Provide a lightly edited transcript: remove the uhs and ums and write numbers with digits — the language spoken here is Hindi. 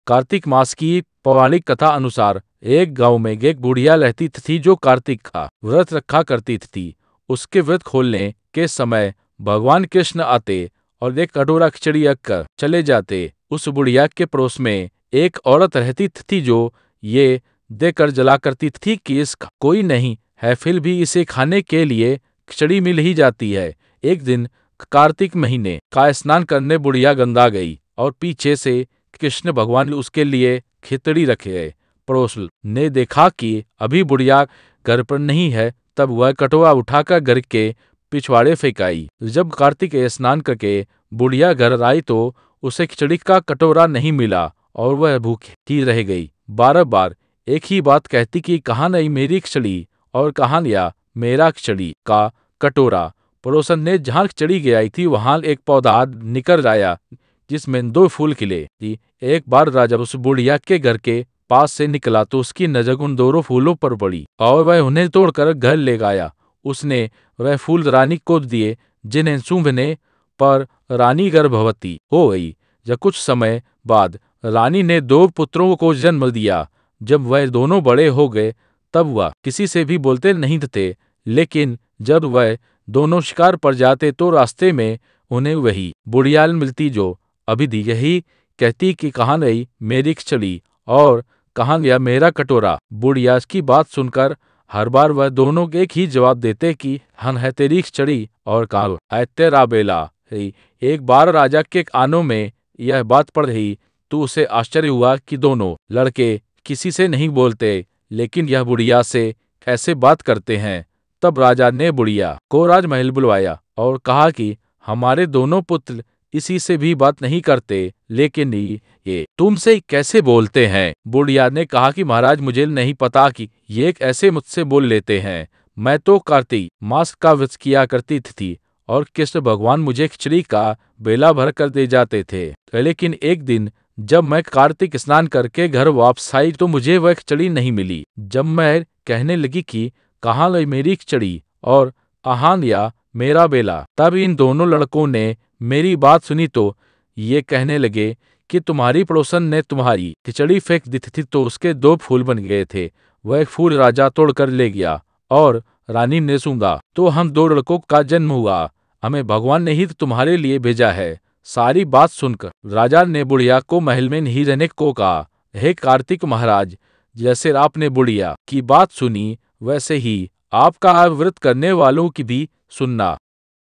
कार्तिक मास की पौराणिक कथा अनुसार एक गांव में एक बुढ़िया रहती थी जो कार्तिक का व्रत रखा करती थी। उसके व्रत खोलने के समय भगवान कृष्ण आते और एक कटोरा खिचड़ी रख कर चले जाते। उस बुढ़िया के पड़ोस में एक औरत रहती थी जो ये देकर जला करती थी कि इसका कोई नहीं है, फिर भी इसे खाने के लिए खिचड़ी मिल ही जाती है। एक दिन कार्तिक महीने का स्नान करने बुढ़िया गंगा गई और पीछे से कृष्ण भगवान उसके लिए खिचड़ी रखे गए। पड़ोस ने देखा कि अभी बुढ़िया घर पर नहीं है, तब वह कटोरा उठाकर घर के पिछवाड़े फेंक आई। जब कार्तिक स्नान करके बुढ़िया घर आई तो उसे खिचड़ी का कटोरा नहीं मिला और वह भूखी रह गई। बार बार एक ही बात कहती कि कहाँ नहीं मेरी खिचड़ी और कहाँ लिया मेरा खिचड़ी का कटोरा। पड़ोसन ने जहाँ खिचड़ी गिराई थी वहां एक पौधा निकल आया जिसमें 2 फूल खिले थी। एक बार राजा उस बुढ़िया के घर के पास से निकला तो उसकी नजर उन 2 फूलों पर पड़ी और वह उन्हें तोड़कर घर ले गया। उसने वह फूल रानी को दिए, जिन्हें सूंघने पर रानी गर्भवती हो गई। जब कुछ समय बाद रानी ने 2 पुत्रों को जन्म दिया। जब वह दोनों बड़े हो गए तब वह किसी से भी बोलते नहीं थे, लेकिन जब वह दोनों शिकार पर जाते तो रास्ते में उन्हें वही बुढ़िया मिलती जो अभी दी यही कहती कि कहाँ गई मेरी खिचड़ी और कहाँ गया मेरा कटोरा। बुढ़िया की बात सुनकर हर बार वह दोनों एक ही जवाब देते कि हन है तेरी खिचड़ी और कहाँ है तेरा बेला। एक बार राजा के कानों में यह बात पड़ रही तो उसे आश्चर्य हुआ कि दोनों लड़के किसी से नहीं बोलते, लेकिन यह बुढ़िया से कैसे बात करते हैं। तब राजा ने बुढ़िया को राजमहल बुलवाया और कहा कि हमारे दोनों पुत्र इसी से भी बात नहीं करते, लेकिन ये तुमसे कैसे बोलते हैं। बुढ़िया ने कहा कि महाराज मुझे नहीं पता कि ये ऐसे मुझसे बोल लेते हैं। मैं तो कार्तिक मास का व्रत किया करती थी और कृष्ण भगवान मुझे खिचड़ी का बेला भर कर दे जाते थे, लेकिन एक दिन जब मैं कार्तिक स्नान करके घर वापस आई तो मुझे वह खिचड़ी नहीं मिली। जब मैं कहने लगी कि कहाँ गई मेरी खिचड़ी और कहाँ गया मेरा बेला, तब इन दोनों लड़कों ने मेरी बात सुनी तो ये कहने लगे कि तुम्हारी पड़ोसन ने तुम्हारी खिचड़ी फेंक दी थी तो उसके 2 फूल बन गए थे। वह फूल राजा तोड़कर ले गया और रानी ने सूंघा तो हम 2 लड़कों का जन्म हुआ। हमें भगवान ने ही तुम्हारे लिए भेजा है। सारी बात सुनकर राजा ने बुढ़िया को महल में नहीं रहने को कहा। हे कार्तिक महाराज, जैसे आपने बुढ़िया की बात सुनी वैसे ही आपका व्रत करने वालों की भी सुनना।